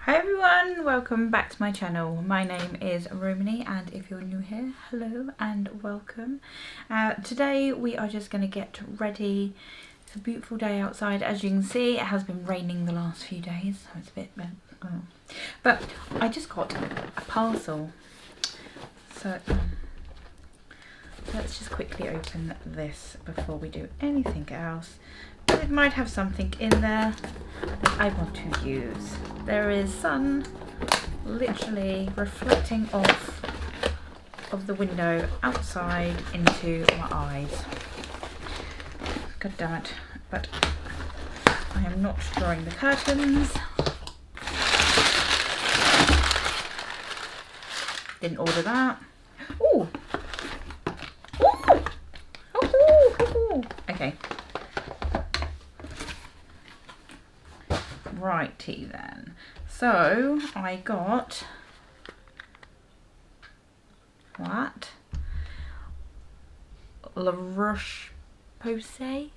Hi everyone, welcome back to my channel. My name is Romany and if you're new here, hello and welcome. Today we are just going to get ready. It's a beautiful day outside. As you can see, it has been raining the last few days, so it's a bit but I just got a parcel. So let's just quickly open this before we do anything else. But it might have something in there that I want to use. There is sun literally reflecting off of the window outside into my eyes. God damn it. But I am not drawing the curtains. Didn't order that. Ooh! Ooh! Ooh! Okay. Righty then. So I got that La Roche-Posay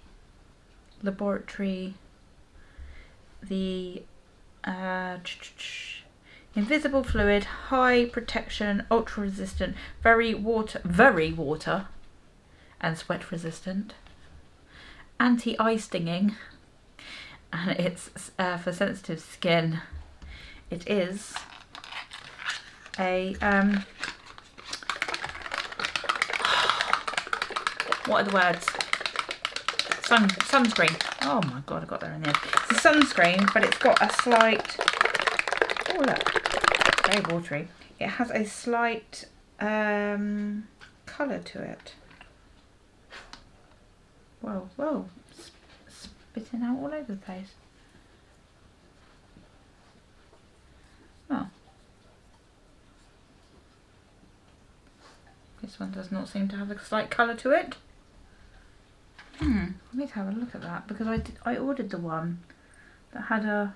laboratory, the invisible fluid, high protection, ultra resistant, very water and sweat resistant, anti-eye stinging, and it's for sensitive skin. It is a what are the words? Sunscreen. Oh my god, I got there in the end. It's a sunscreen, but it's got a slight, oh look, very watery. It has a slight colour to it. Whoa, spitting out all over the place. Oh. This one does not seem to have a slight colour to it. I need to have a look at that because I ordered the one that had a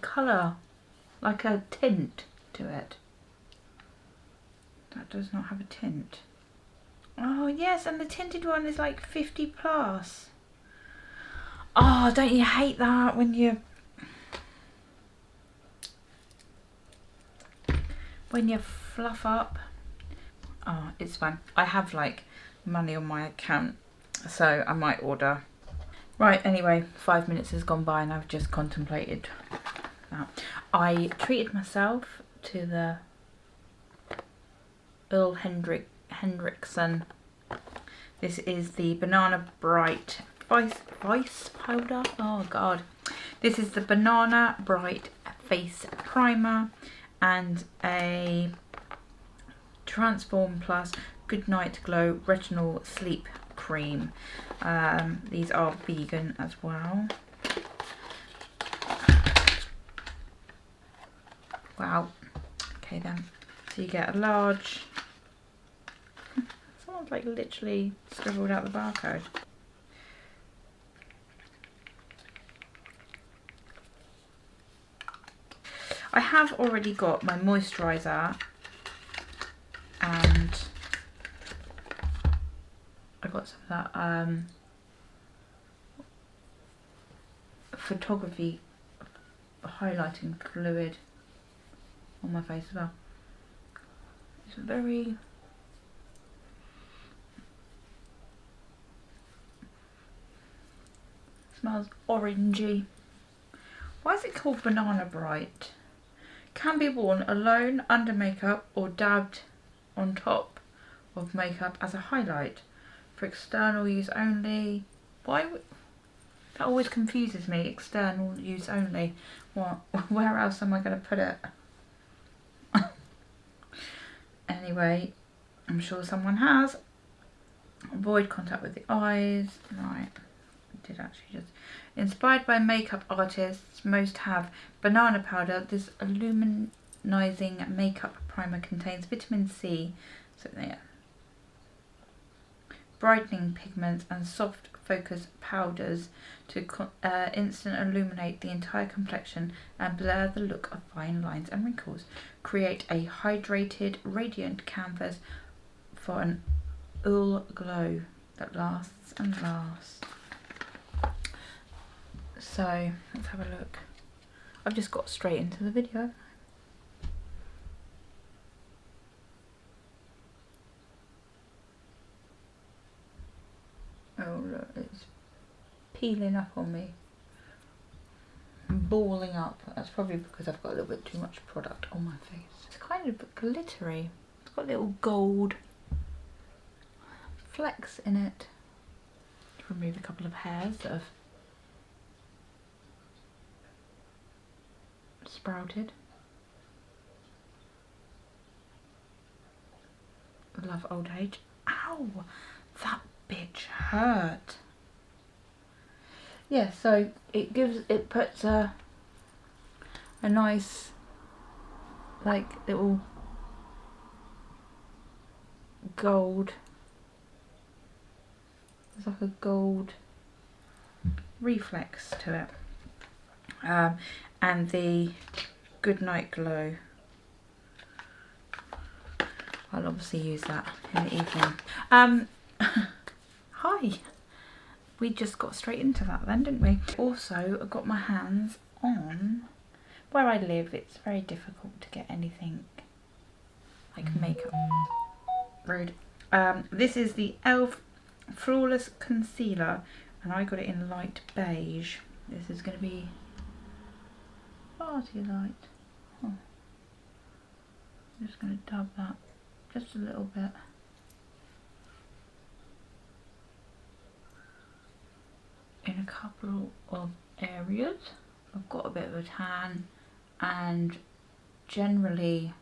colour, like a tint to it. That does not have a tint. Oh yes, and the tinted one is like 50 plus. Oh, don't you hate that when you fluff up? Oh, it's fine. I have like money on my account, so I might order. Right, anyway, 5 minutes has gone by and I've just contemplated that. I treated myself to the Earl Hendrickson. This is the Banana Bright Face Powder. Oh god. This is the Banana Bright Face Primer and a Transform Plus Good Night Glow Retinol Sleep Cream. These are vegan as well. Wow. Okay then. So you get a large. Someone's like literally scribbled out the barcode. I have already got my moisturiser and I got some of that photography highlighting fluid on my face as well. It's very smells orangey. Why is it called Banana Bright? Can be worn alone, under makeup, or dabbed on top of makeup as a highlight. For external use only. Why? That always confuses me. External use only. What? Where else am I going to put it? Anyway, I'm sure someone has. Avoid contact with the eyes. Right. I did actually just. Inspired by makeup artists, most have banana powder. This illuminizing makeup primer contains vitamin C, so yeah, brightening pigments and soft focus powders to instant illuminate the entire complexion and blur the look of fine lines and wrinkles. Create a hydrated, radiant canvas for an oil glow that lasts and lasts. So let's have a look. I've just got straight into the video. Oh look, it's peeling up on me. Balling up. That's probably because I've got a little bit too much product on my face. It's kind of glittery. It's got little gold flecks in it. Remove a couple of hairs that have sprouted. Love old age. Ow! That bitch hurt. Yeah, so it puts a nice like little gold, it's like a gold reflex to it, and the Good Night Glow, I'll obviously use that in the evening. Hi, we just got straight into that then, didn't we? Also, I got my hands on, where I live it's very difficult to get anything like makeup. Rude. This is the e.l.f. Flawless Concealer, and I got it in light beige. This is going to be party light. Oh. I'm just going to dab that just a little bit. In a couple of areas. I've got a bit of a tan, and generally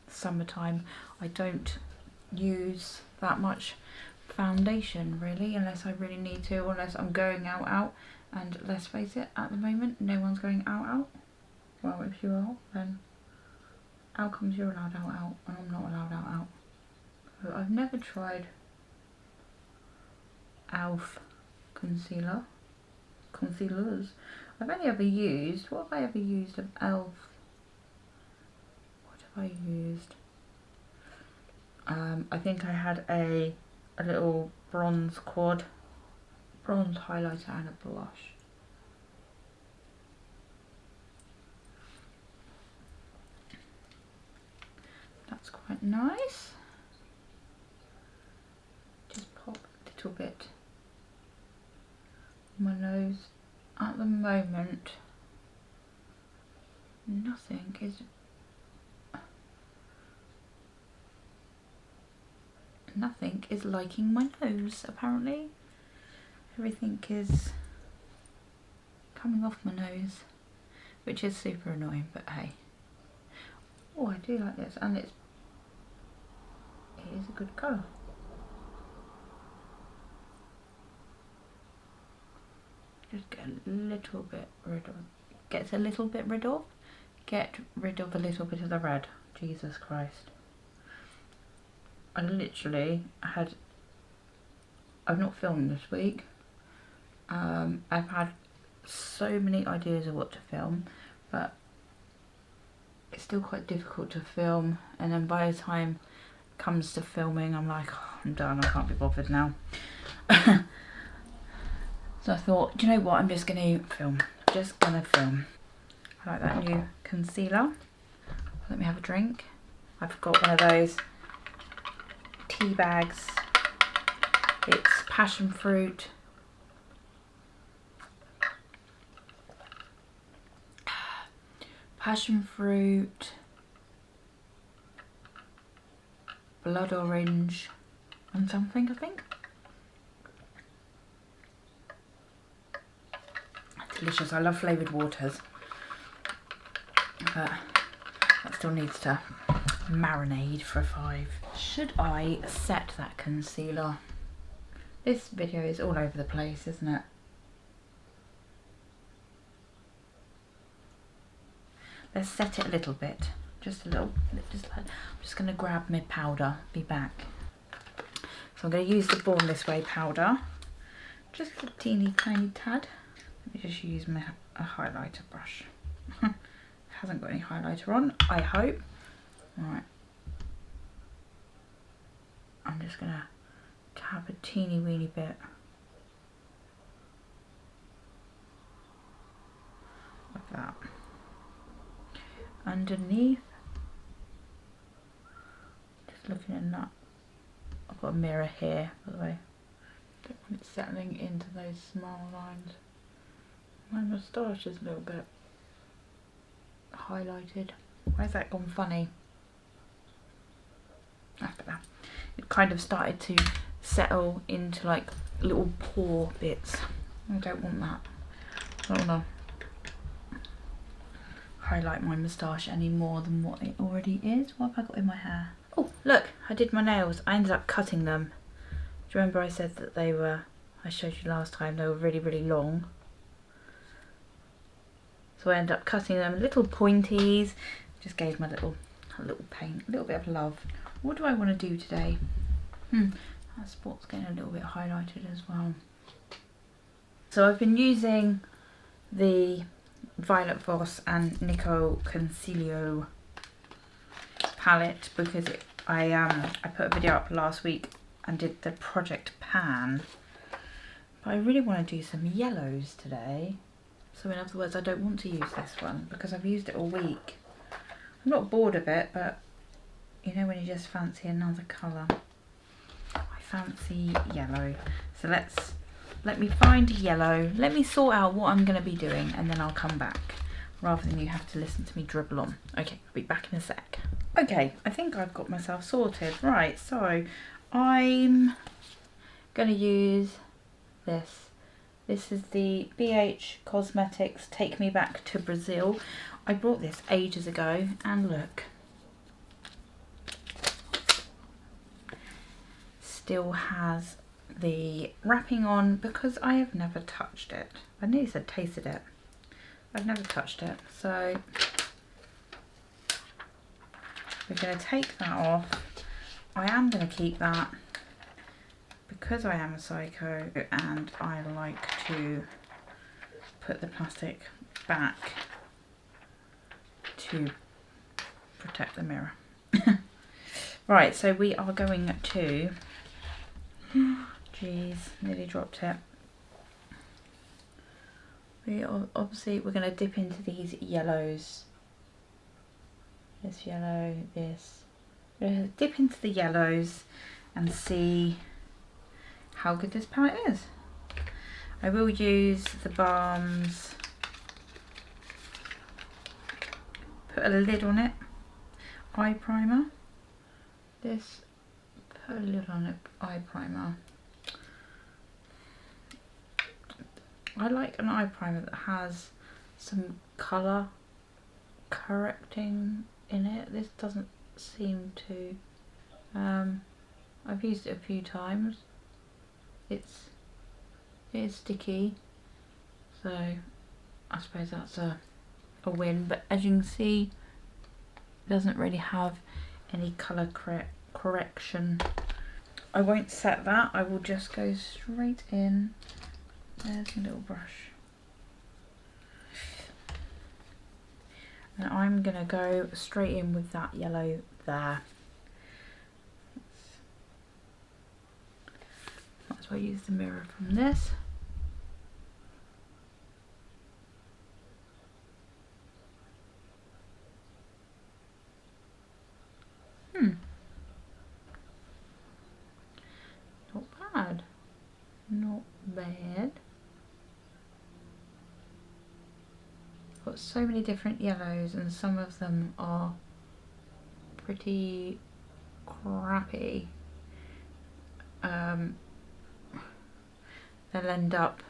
summertime I don't use that much foundation really, unless I really need to, unless I'm going out, and let's face it, at the moment no one's going out. Well, if you are, then how comes you're allowed out and I'm not allowed out? So I've never tried e.l.f. concealers. I've only ever used, what have I ever used of e.l.f.? What have I used? I think I had a little bronze highlighter and a blush. That's quite nice. Just pop a little bit on my nose. At the moment, nothing is liking my nose, apparently. Everything is coming off my nose, which is super annoying, but hey. Oh, I do like this, and it is a good colour. Just get a little bit rid of, get rid of a little bit of the red. Jesus Christ. I literally I've not filmed this week. I've had so many ideas of what to film, but it's still quite difficult to film, and then by the time it comes to filming I'm like, oh, I'm done, I can't be bothered now. So I thought, do you know what, I'm just gonna film. I like that new concealer. Let me have a drink. I've got one of those tea bags. It's passion fruit. Blood orange and something, I think. Delicious. I love flavoured waters, but that still needs to marinate for 5. Should I set that concealer? This video is all over the place, isn't it? Let's set it a little bit, just a little, I'm just going to grab my powder, be back. So I'm going to use the Born This Way powder, just a teeny tiny tad. Let me just use my highlighter brush. It hasn't got any highlighter on, I hope. Right. I'm just going to tap a teeny weeny bit. underneath. Just looking in that. I've got a mirror here, by the way. Don't want it settling into those small lines. My moustache is a little bit highlighted. Why's that gone funny? After that, it kind of started to settle into like little pore bits. I don't want that. I don't want to highlight my moustache any more than what it already is. What have I got in my hair? Oh, look, I did my nails. I ended up cutting them. Do you remember I said that they were, I showed you last time, they were really, really long. So I ended up cutting them little pointies. Just gave my little paint, a little bit of love. What do I want to do today? That spot's getting a little bit highlighted as well. So I've been using the Violet Voss and Nico Concilio palette because I put a video up last week and did the Project Pan. But I really want to do some yellows today. So in other words, I don't want to use this one because I've used it all week. I'm not bored of it, but you know when you just fancy another colour. I fancy yellow. So let me find yellow. Let me sort out what I'm going to be doing and then I'll come back. Rather than you have to listen to me dribble on. Okay, I'll be back in a sec. Okay, I think I've got myself sorted. Right, so I'm going to use this. This is the BH Cosmetics Take Me Back to Brazil. I bought this ages ago and look. Still has the wrapping on because I have never touched it. I nearly said tasted it. I've never touched it. So we're going to take that off. I am going to keep that because I am a psycho and I like to put the plastic back to protect the mirror. Right, so we are going to, jeez, nearly dropped it. Obviously we're going to dip into these yellows. This yellow, this. We're going to dip into the yellows and see how good this palette is. I will use the Balms, put a lid on it, eye primer. This, put a lid on it, eye primer. I like an eye primer that has some colour correcting in it. This doesn't seem to. I've used it a few times. It is sticky, so I suppose that's a win. But as you can see, it doesn't really have any colour correction. I won't set that. I will just go straight in. There's my little brush. And I'm going to go straight in with that yellow there. Might as well use the mirror from this. Not bad. Not bad. Got so many different yellows and some of them are pretty crappy. They'll end up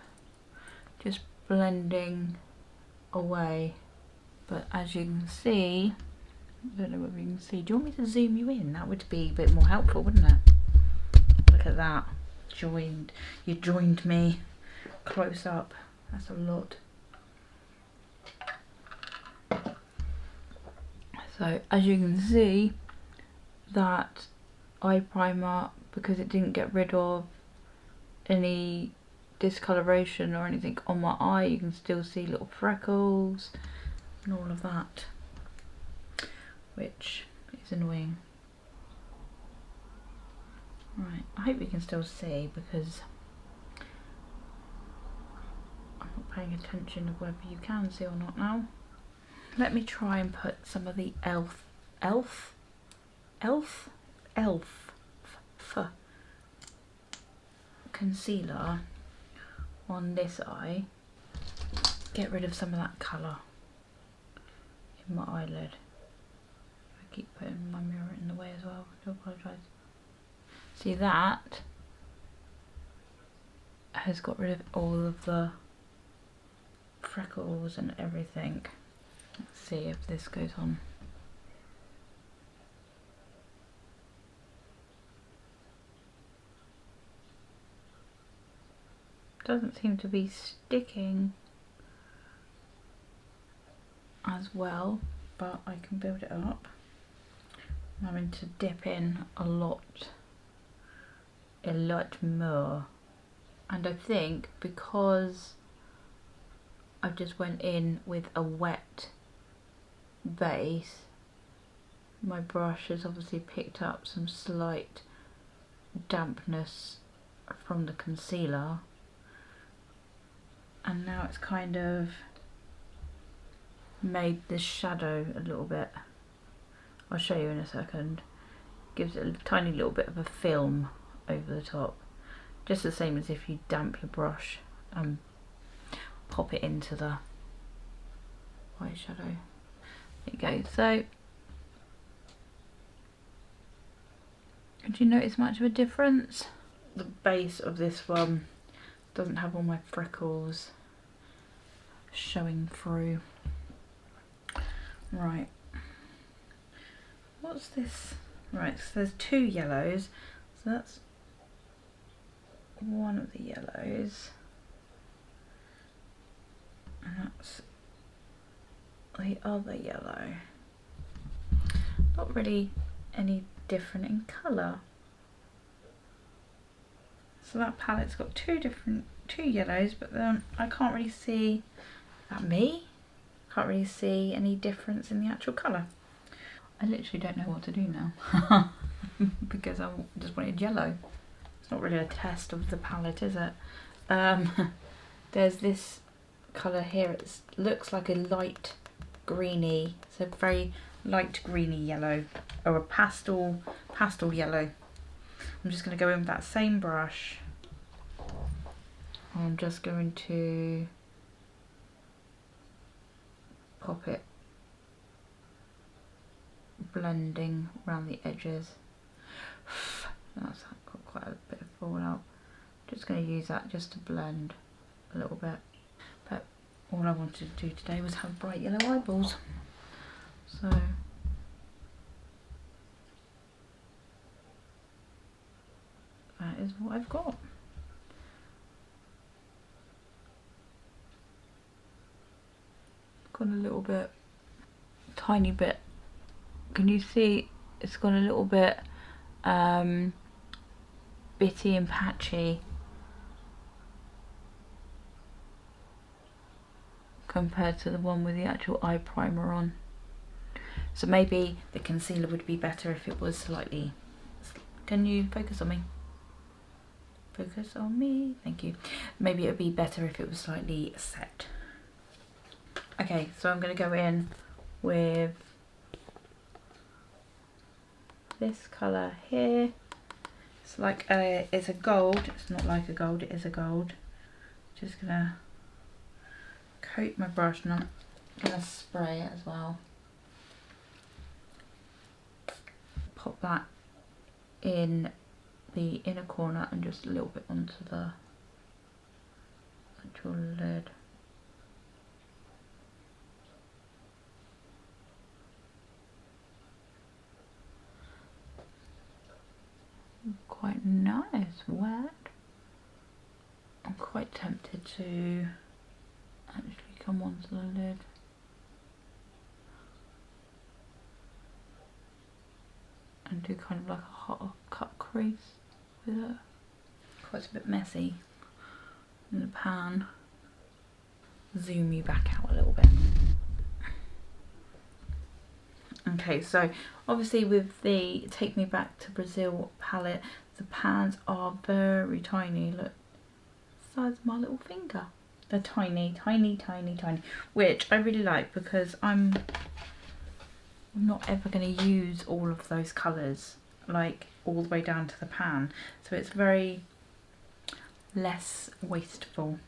just blending away, but as you can see, I don't know whether you can see, do you want me to zoom you in? That would be a bit more helpful, wouldn't it? Look at that, you joined me close up. That's a lot. So as you can see, that eye primer, because it didn't get rid of any discoloration or anything on my eye, you can still see little freckles and all of that, which is annoying. Right, I hope you can still see because I'm not paying attention of whether you can see or not now. let me try and put some of the elf concealer on this eye. Get rid of some of that colour in my eyelid. I keep putting my mirror in the way as well. I do apologise. See, that has got rid of all of the freckles and everything. Let's see if this goes on. Doesn't seem to be sticking as well, but I can build it up. I'm having to dip in a lot more, and I think because I've just went in with a wet base, my brush has obviously picked up some slight dampness from the concealer, and now it's kind of made this shadow a little bit. I'll show you in a second. Gives it a tiny little bit of a film over the top, just the same as if you damp your brush and pop it into the white shadow. There you go. So, do you notice much of a difference? The base of this one doesn't have all my freckles showing through. Right, what's this? Right, so there's two yellows, so that's one of the yellows, and that's the other yellow. Not really any different in colour. So that palette's got two yellows, but then I can't really see, is that me? Can't really see any difference in the actual colour. I literally don't know what to do now because I just wanted yellow. It's not really a test of the palette, is it? There's this colour here. It looks like a light greeny, so very light greeny yellow, or a pastel yellow. I'm just going to go in with that same brush. I'm just going to pop it, blending around the edges. That's got quite a bit of fallout. Just going to use that just to blend a little bit. But all I wanted to do today was have bright yellow eyeballs. So that is what I've got. Got a little bit, tiny bit. Can you see it's got a little bit bitty and patchy compared to the one with the actual eye primer on. So maybe the concealer would be better if it was slightly, can you focus on me? Focus on me, thank you. Maybe it would be better if it was slightly set. Okay, so I'm going to go in with this colour here. It's like it's a gold. It's not like a gold, it is a gold. Just going to coat my brush, and I'm going to spray it as well. Pop that in the inner corner and just a little bit onto the actual lid. Quite nice, wet. I'm quite tempted to actually come onto the lid. And do kind of like a hot cut crease with it. Quite a bit messy in the pan. Zoom you back out a little bit. Okay, so obviously with the Take Me Back to Brazil palette, the pans are very tiny. Look, the size of my little finger. They're tiny, tiny, tiny, tiny, which I really like because I'm not ever going to use all of those colours, like all the way down to the pan. So it's very less wasteful,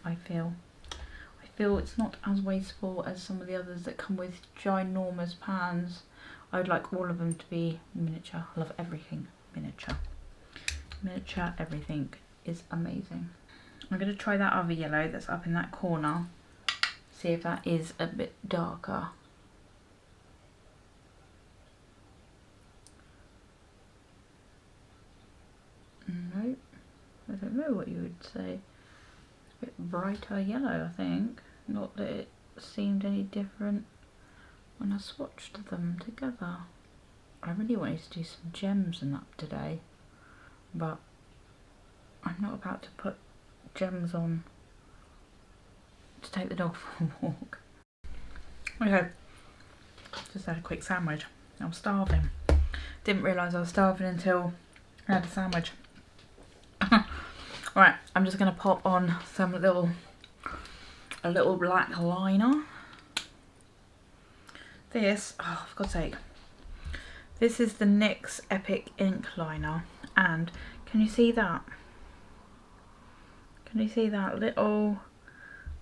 I feel. I feel it's not as wasteful as some of the others that come with ginormous pans. I would like all of them to be miniature. I love everything miniature. Miniature everything is amazing. I'm going to try that other yellow that's up in that corner. See if that is a bit darker. Nope. I don't know what you would say. It's a bit brighter yellow, I think. Not that it seemed any different when I swatched them together. I really wanted to do some gems and that today, but I'm not about to put gems on to take the dog for a walk. Okay, just had a quick sandwich. I'm starving. Didn't realise I was starving until I had a sandwich. Right, I'm just going to pop on a little black liner. This, oh for God's sake, this is the NYX Epic Ink Liner, and can you see that? Can you see that little,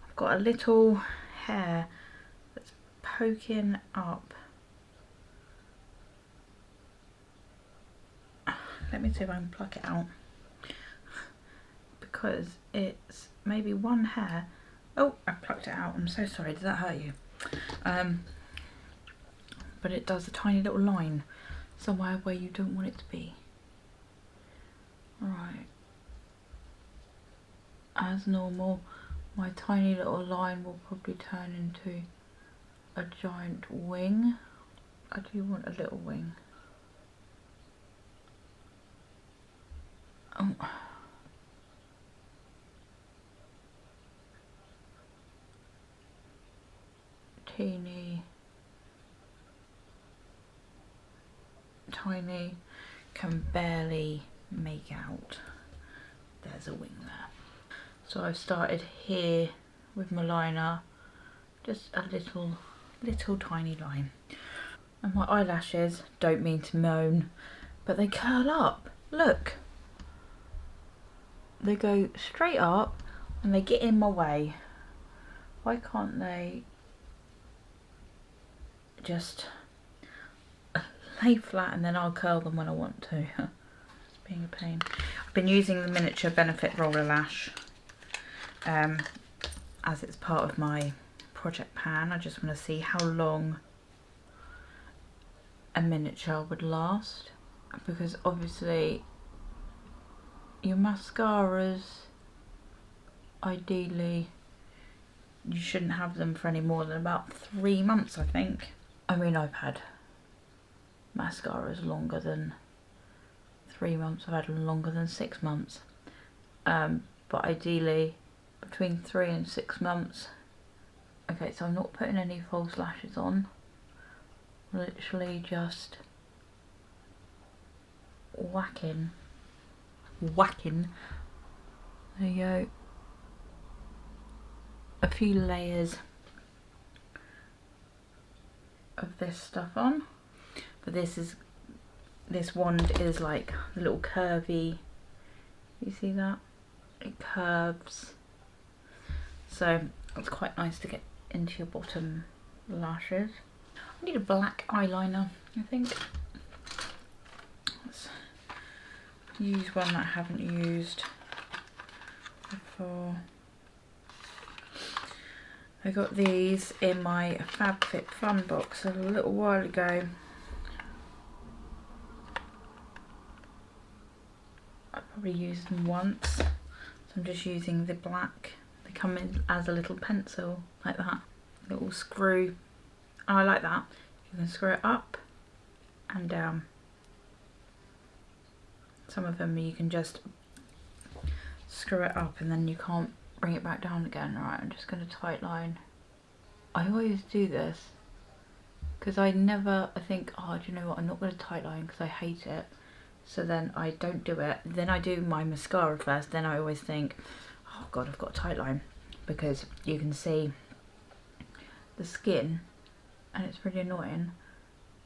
I've got a little hair that's poking up. Let me see if I can pluck it out, because it's maybe one hair. Oh, I plucked it out. I'm so sorry. Did that hurt you? But it does a tiny little line somewhere where you don't want it to be. Right. As normal, my tiny little line will probably turn into a giant wing. I do want a little wing. Oh. Teeny, tiny, can barely make out. There's a wing there. So I've started here with my liner, just a little tiny line. And my eyelashes, don't mean to moan, but they curl up. Look. They go straight up and they get in my way. Why can't they just lay flat and then I'll curl them when I want to? It's being a pain. I've been using the miniature Benefit roller lash as it's part of my project pan. I just want to see how long a miniature would last, because obviously your mascaras, ideally you shouldn't have them for any more than about 3 months, I think. I mean, I've had mascaras longer than 3 months, I've had them longer than 6 months, but ideally between 3 and 6 months. Okay, so I'm not putting any false lashes on, literally just whacking. There you go. A few layers of this stuff on, but this wand is like a little curvy. You see that? It curves, so it's quite nice to get into your bottom lashes. I need a black eyeliner, I think. Let's use one that I haven't used before. I got these in my FabFitFun box a little while ago. I probably used them once, so I'm just using the black. They come in as a little pencil, like that. Little screw. Oh, I like that. You can screw it up and down. Some of them you can just screw it up and then you can't bring it back down again. Alright, I'm just going to tight line. I always do this because I think, oh, do you know what, I'm not going to tight line because I hate it. So then I don't do it. Then I do my mascara first. Then I always think, oh God, I've got a tight line. because you can see the skin and it's really annoying,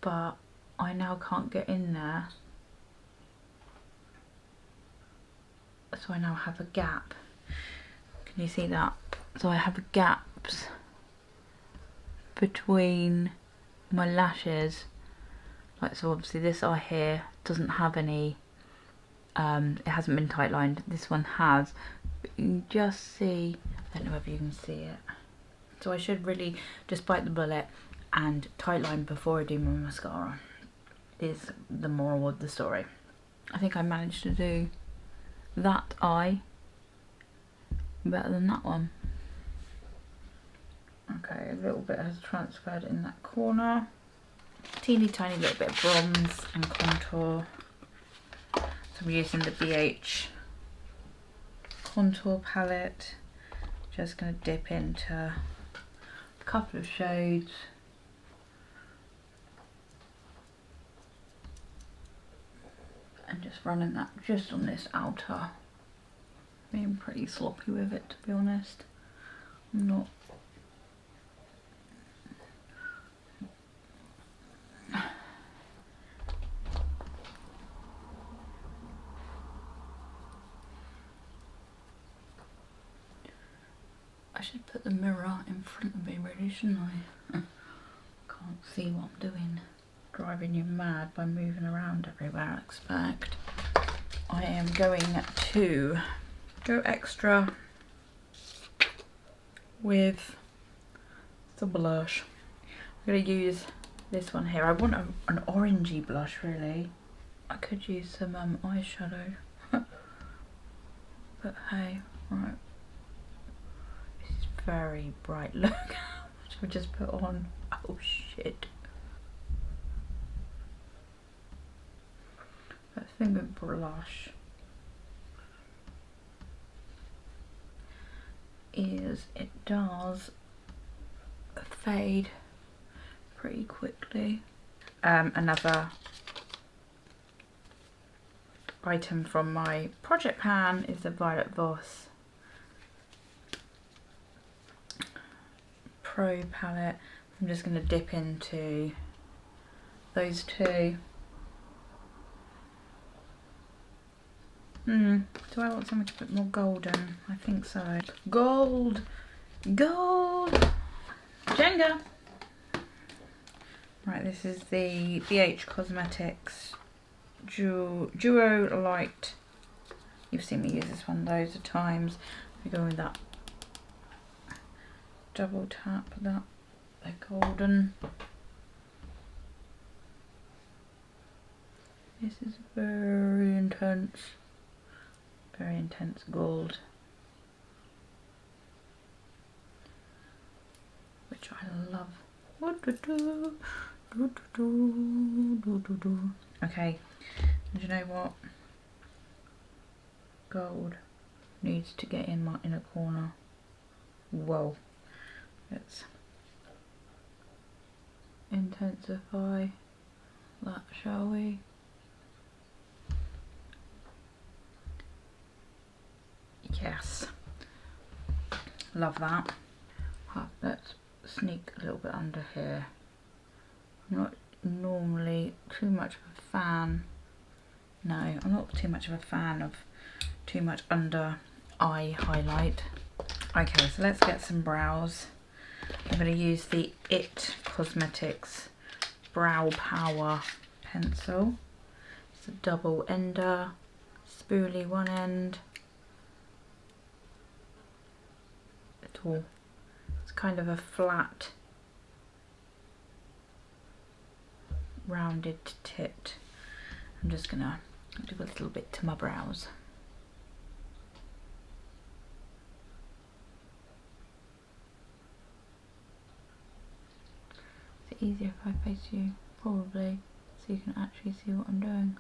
but I now can't get in there, so I now have a gap. Can you see that? So I have gaps between my lashes, like, so obviously this eye here doesn't have any, it hasn't been tight lined, this one has, but you can just see, I don't know whether you can see it, so I should really just bite the bullet and tight line before I do my mascara, is the moral of the story. I think I managed to do that eye better than that one. Okay, a little bit has transferred in that corner. Teeny tiny little bit of bronze and contour. So I'm using the BH contour palette. Just going to dip into a couple of shades. And just running that just on this outer. Being pretty sloppy with it, to be honest. I'm not. I should put the mirror in front of me really, shouldn't I? Can't see what I'm doing. Driving you mad by moving around everywhere, I expect. I am going to go extra with the blush. I'm going to use this one here. I want an orangey blush, really. I could use some eyeshadow. But hey, right. This is very bright. Look, should we just put on? Oh shit. That thing with blush is it does fade pretty quickly. Another item from my project pan is the Violet Voss Pro palette. I'm just going to dip into those two. Do I want something a bit more golden? I think so. Gold! Gold! Jenga! Right, this is the BH Cosmetics Duolight. You've seen me use this one loads of times. I go with that double tap, that they're golden. This is very intense gold, which I love. Okay, and you know what? Gold needs to get in my inner corner. Whoa. Let's intensify that, shall we? Yes. Love that. Let's sneak a little bit under here. I'm not normally too much of a fan. No, I'm not too much of a fan of too much under eye highlight. Okay, so let's get some brows. I'm going to use the IT Cosmetics Brow Power pencil. It's a double ender, spoolie one end. It's kind of a flat, rounded tip. I'm just going to do a little bit to my brows. Is it easier if I face you? Probably, so you can actually see what I'm doing.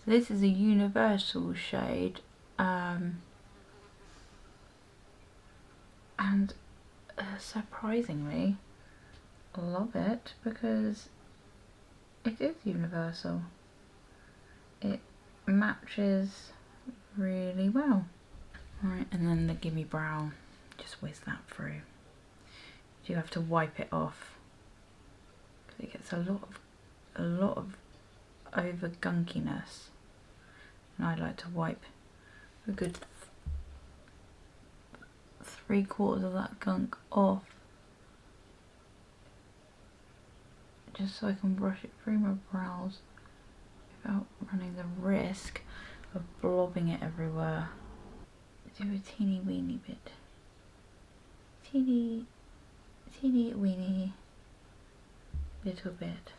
So this is a universal shade, and surprisingly love it because it is universal. It matches really well. Right, and then the Gimme brow, just whiz that through. You have to wipe it off because it gets a lot of over gunkiness, and I like to wipe a good 3/4 of that gunk off, just so I can brush it through my brows without running the risk of blobbing it everywhere. Do a teeny weeny bit, teeny weeny little bit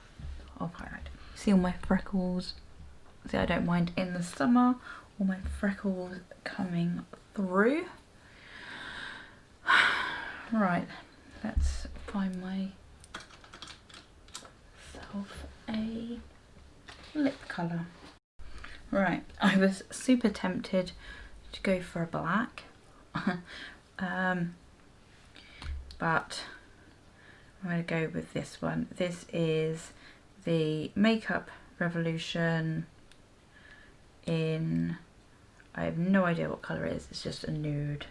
of highlight. See all my freckles? See, I don't mind in the summer all my freckles coming through. Right, let's find myself a lip colour. Right, I was super tempted to go for a black, but I'm going to go with this one. This is the Makeup Revolution in, I have no idea what colour it is, it's just a nude.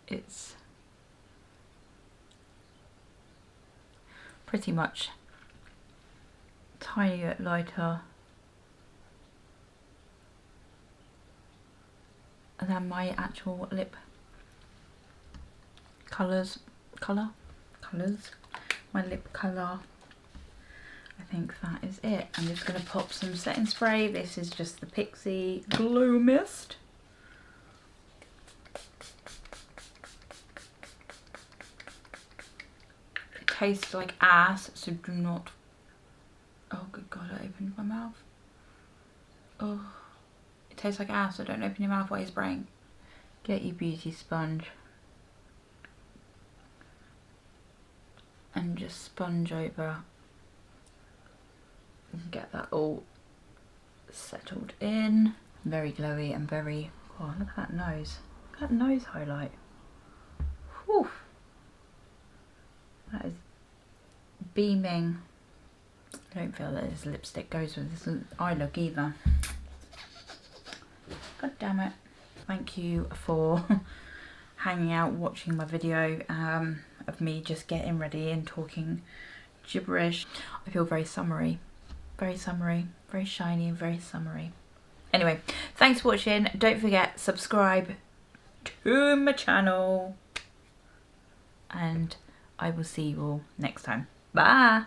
It's pretty much tiny bit lighter than my actual lip colours. My lip colour. I think that is it. I'm just going to pop some setting spray. This is just the Pixie Glow Mist. It tastes like ass, so do not... Oh good god, I opened my mouth. Oh, it tastes like ass, so don't open your mouth while you're spraying. Get your beauty sponge and just sponge over and get that all settled in. Very glowy and very, oh look at that nose. Look at that nose highlight. Whew. That is beaming. I don't feel that this lipstick goes with this eye look either. God damn it. Thank you for hanging out, watching my video of me just getting ready and talking gibberish. I feel very summery, very shiny and very summery. Anyway, thanks for watching. Don't forget, subscribe to my channel, and I will see you all next time. Bye.